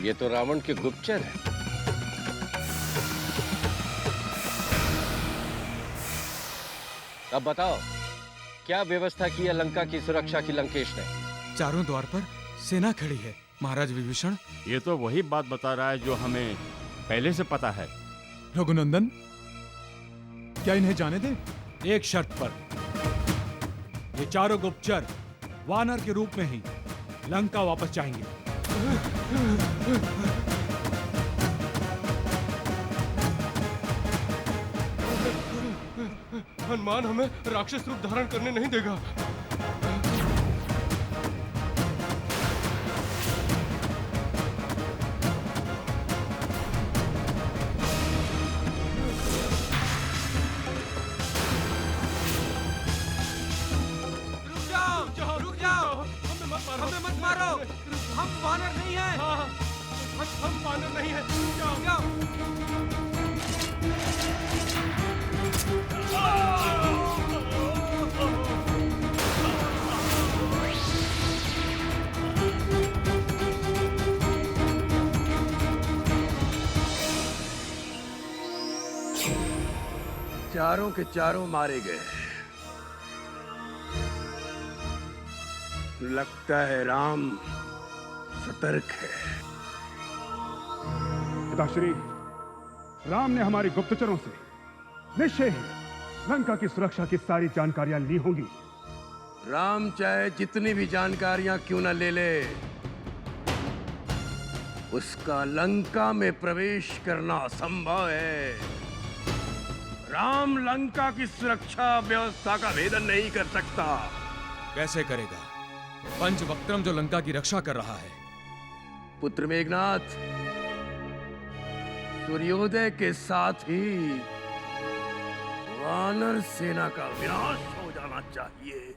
ये तो रावण के गुप्तचर है। अब बताओ, क्या व्यवस्था की है लंका की सुरक्षा की लंकेश ने? चारों द्वार पर सेना खड़ी है महाराज विभीषण। ये तो वही बात बता रहा है जो हमें पहले से पता है। रघुनंदन, क्या इन्हें जाने दे? एक शर्त पर। ये चारों गुप्तचर वानर के रूप में ही लंका वापस जाएंगे। हनुमान हमें राक्षस रूप धारण करने नहीं देगा। रुक जाओ, हमें मत मारो। हम वानर नहीं हैं। हम वानर नहीं हैं। रुक जाओ। चारों के चारों मारे गए। लगता है राम सतर्क है। पिताश्री, राम ने हमारे गुप्तचरों से निश्चय ही लंका की सुरक्षा की सारी जानकारियां ली होंगी। राम चाहे जितनी भी जानकारियां क्यों न ले ले, उसका लंका में प्रवेश करना असंभव है। राम लंका की सुरक्षा व्यवस्था का भेदन नहीं कर सकता। कैसे करेगा? पंचवक्त्रम जो लंका की रक्षा कर रहा है। पुत्र मेघनाथ, सूर्योदय के साथ ही वानर सेना का विनाश हो जाना चाहिए।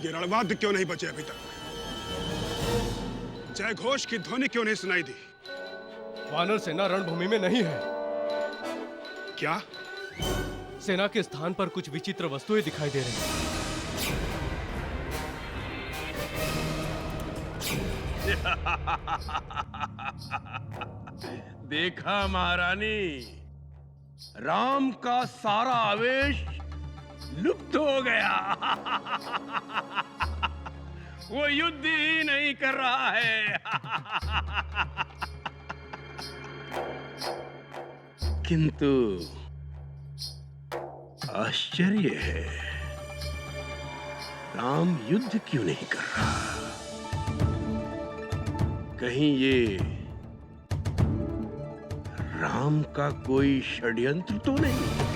ये रणवाद्य क्यों नहीं बचे अभी तक? जय घोष की ध्वनि क्यों नहीं सुनाई दी? वानर सेना रणभूमि में नहीं है। क्या? सेना के स्थान पर कुछ विचित्र वस्तुएं दिखाई दे रही हैं। देखा महारानी, राम का सारा आवेश लुप्त हो गया। वो युद्ध ही नहीं कर रहा है। किंतु आश्चर्य है, राम युद्ध क्यों नहीं कर रहा? कहीं ये राम का कोई षड्यंत्र तो नहीं?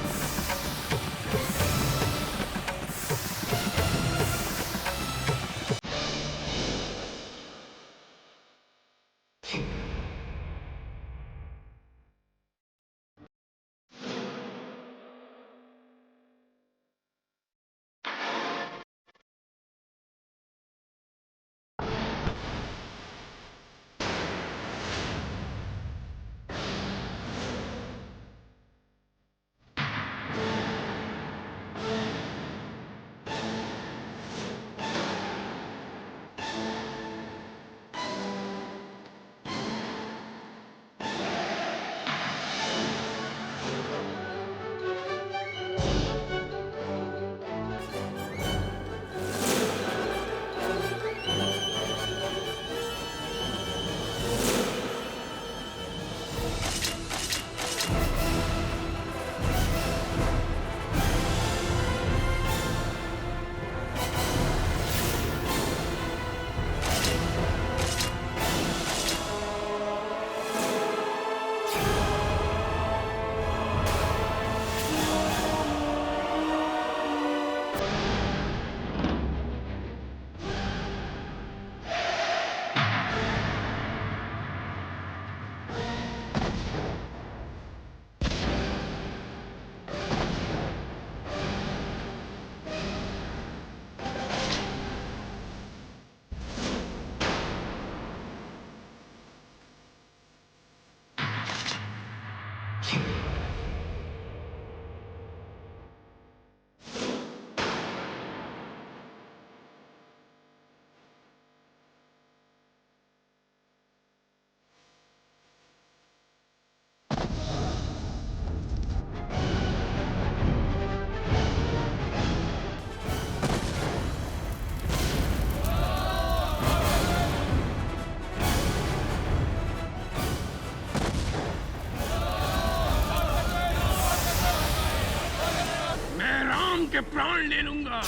ले लूंगा।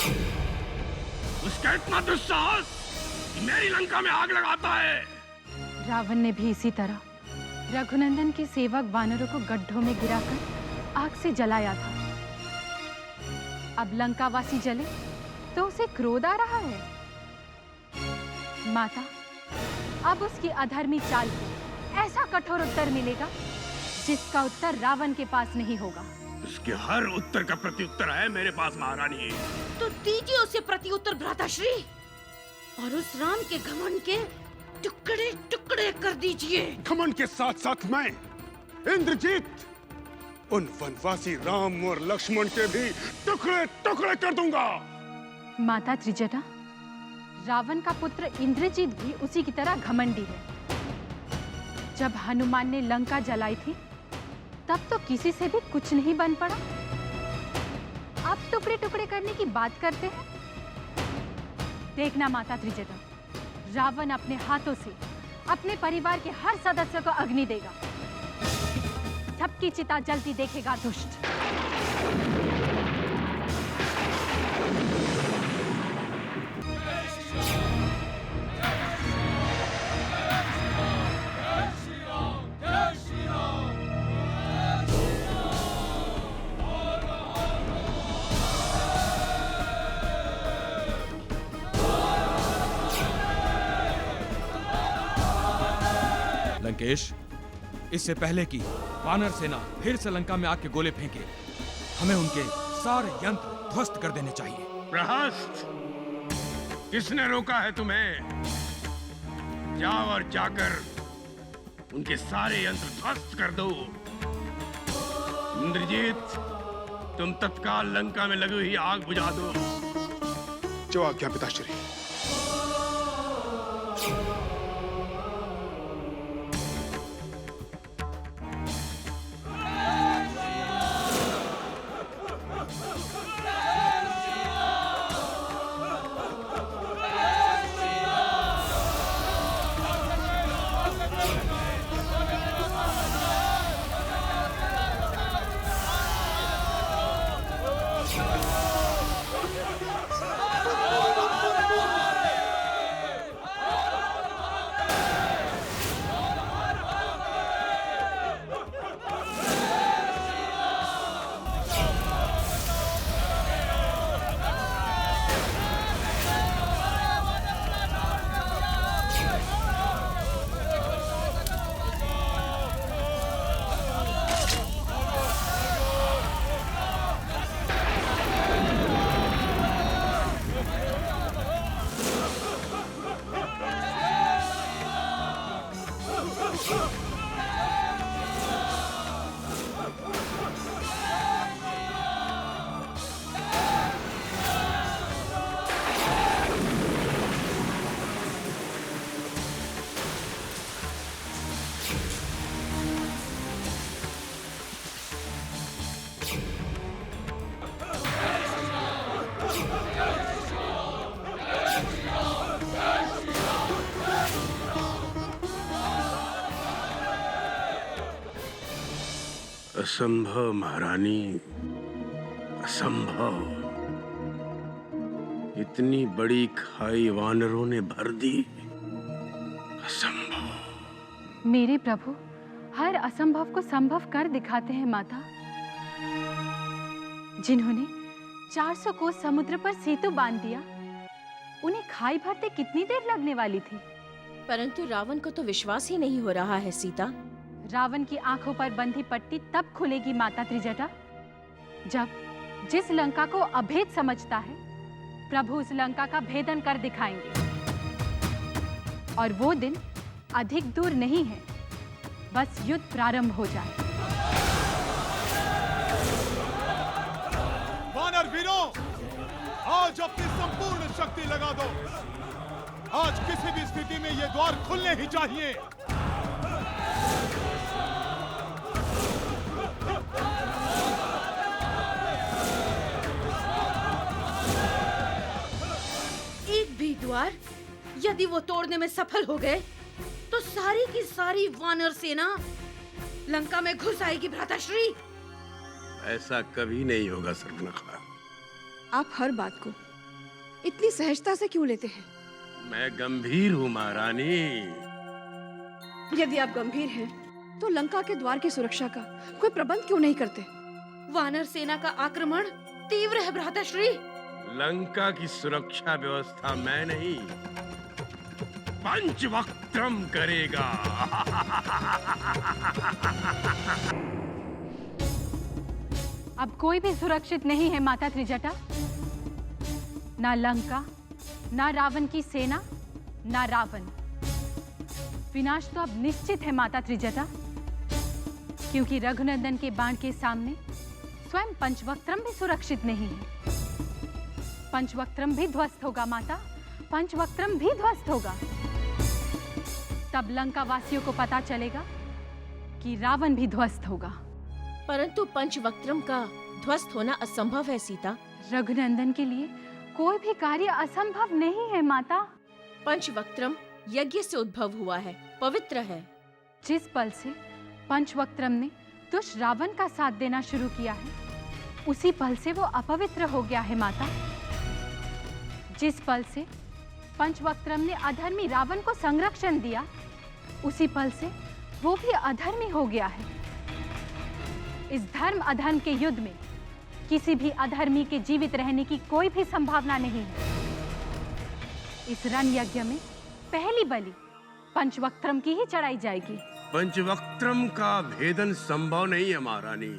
उसका इतना दुस्साहस कि मेरी लंका में आग लगाता है। रावण ने भी इसी तरह रघुनंदन के सेवक वानरों को गड्ढों में गिराकर आग से जलाया था। अब लंकावासी जले तो उसे क्रोध आ रहा है। माता, अब उसकी अधर्मी चाल को ऐसा कठोर उत्तर मिलेगा जिसका उत्तर रावण के पास नहीं होगा। उसके हर उत्तर का प्रत्युत्तर है मेरे पास महारानी। तो दीजिए उसे प्रत्युत्तर भ्राताश्री, और उस राम के घमंड के टुकड़े टुकड़े कर दीजिए। घमंड के साथ साथ मैं इंद्रजीत उन वनवासी राम और लक्ष्मण के भी टुकड़े टुकड़े कर दूंगा। माता त्रिजटा, रावण का पुत्र इंद्रजीत भी उसी की तरह घमंडी है। जब हनुमान ने लंका जलाई थी तब तो किसी से भी कुछ नहीं बन पड़ा। अब टुकड़े टुकड़े करने की बात करते हैं। देखना माता त्रिजटा, रावण अपने हाथों से अपने परिवार के हर सदस्य को अग्नि देगा। सबकी चिता जलती देखेगा दुष्ट। लंकेश, इससे पहले कि वानर सेना फिर से लंका में आके गोले फेंके, हमें उनके सारे यंत्र ध्वस्त कर देने चाहिए। प्रहस्त, किसने रोका है तुम्हें? जाओ और जाकर उनके सारे यंत्र ध्वस्त कर दो। इंद्रजीत, तुम तत्काल लंका में लगी हुई आग बुझा दो। जो आज्ञा पिताश्री। असंभव महारानी, असंभव। इतनी बड़ी खाई वानरों ने भर दी। असंभव। मेरे प्रभु हर असंभव को संभव कर दिखाते हैं माता। जिन्होंने 400 कोस समुद्र पर सेतु बांध दिया, उन्हें खाई भरते कितनी देर लगने वाली थी। परंतु रावण को तो विश्वास ही नहीं हो रहा है सीता। रावण की आंखों पर बंधी पट्टी तब खुलेगी माता त्रिजटा, जब जिस लंका को अभेद समझता है, प्रभु उस लंका का भेदन कर दिखाएंगे। और वो दिन अधिक दूर नहीं है, बस युद्ध प्रारंभ हो जाए। वानर वीरों, आज अपनी संपूर्ण शक्ति लगा दो। आज किसी भी स्थिति में ये द्वार खुलने ही चाहिए। एक भी द्वार यदि वो तोड़ने में सफल हो गए तो सारी की सारी वानर सेना लंका में घुस आएगी भ्राताश्री। ऐसा कभी नहीं होगा सर्वनखा। आप हर बात को इतनी सहजता से क्यों लेते हैं? मैं गंभीर हूँ महारानी। यदि आप गंभीर हैं, तो लंका के द्वार की सुरक्षा का कोई प्रबंध क्यों नहीं करते? वानर सेना का आक्रमण तीव्र है भ्राताश्री। लंका की सुरक्षा व्यवस्था मैं नहीं, पंचवक्त्रम करेगा। अब कोई भी सुरक्षित नहीं है माता त्रिजटा। ना लंका, ना रावण की सेना, ना रावण। विनाश तो अब निश्चित है माता त्रिजटा, क्योंकि रघुनंदन के बाण के सामने स्वयं पंचवक्त्रम भी सुरक्षित नहीं है। पंचवक्त्रम भी ध्वस्त होगा माता, पंचवक्त्रम भी ध्वस्त होगा। तब लंका वासियों को पता चलेगा कि रावण भी ध्वस्त होगा। परंतु पंचवक्त्रम का ध्वस्त होना असंभव है सीता। रघुनंदन के लिए कोई भी कार्य असंभव नहीं है माता। पंचवक्त्रम यज्ञ से उद्भव हुआ है, पवित्र है। जिस पल से पंचवक्त्रम ने दुष्ट रावण का साथ देना शुरू किया है, उसी पल से वो अपवित्र हो गया है माता। जिस पल से पंचवक्त्रम ने अधर्मी रावण को संरक्षण दिया, उसी पल से वो भी अधर्मी हो गया है। इस धर्म अधर्म के युद्ध में किसी भी अधर्मी के जीवित रहने की कोई भी संभावना नहीं है। इस रण यज्ञ में पहली बलि पंचवक्त्रम की ही चढ़ाई जाएगी। पंचवक्त्रम का भेदन संभव नहीं है महारानी।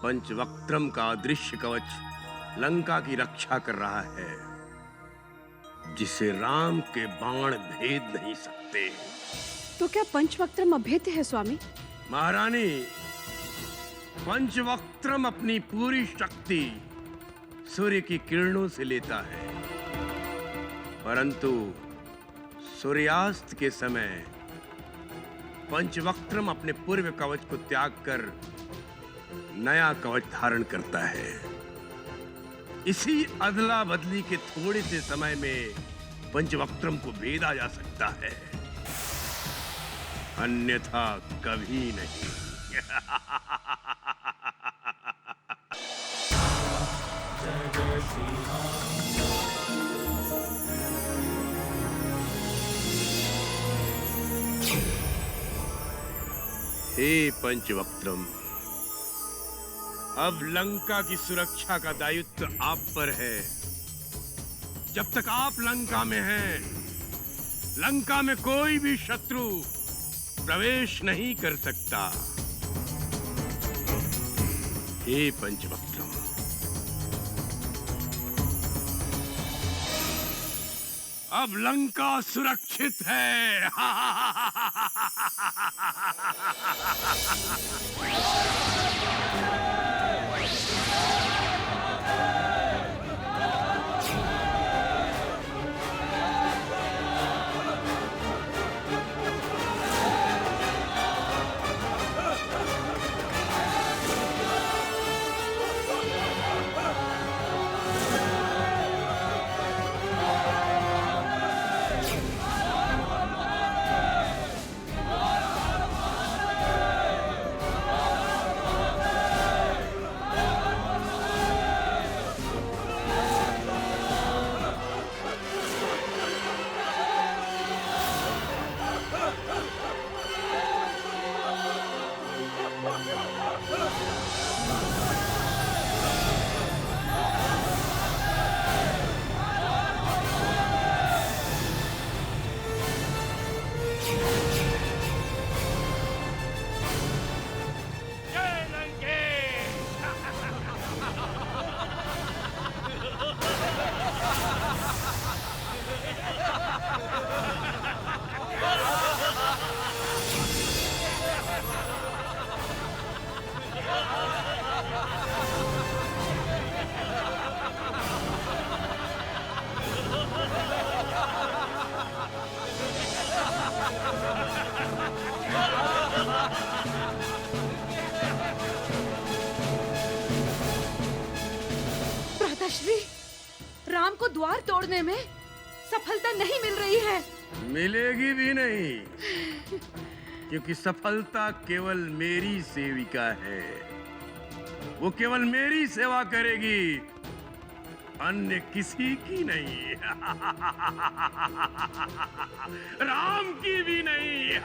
पंचवक्त्रम का अदृश्य कवच लंका की रक्षा कर रहा है, जिसे राम के बाण भेद नहीं सकते। तो क्या पंचवक्त्रम अभेद्य है स्वामी? महारानी, पंचवक्त्रम अपनी पूरी शक्ति सूर्य की किरणों से लेता है, परंतु सूर्यास्त के समय पंचवक्त्रम अपने पूर्व कवच को त्याग कर नया कवच धारण करता है। इसी अदला बदली के थोड़े से समय में पंचवक्त्रम को भेदा जा सकता है, अन्यथा कभी नहीं। हे पंचवक्त्रम, अब लंका की सुरक्षा का दायित्व आप पर है। जब तक आप लंका में हैं, लंका में कोई भी शत्रु प्रवेश नहीं कर सकता। हे पंचवक्त्रम, अब लंका सुरक्षित है। भ्राताश्री, राम को द्वार तोड़ने में सफलता नहीं मिल रही है। मिलेगी भी नहीं, क्योंकि सफलता केवल मेरी सेविका है। वो केवल मेरी सेवा करेगी, अन्य किसी की नहीं। राम की भी नहीं।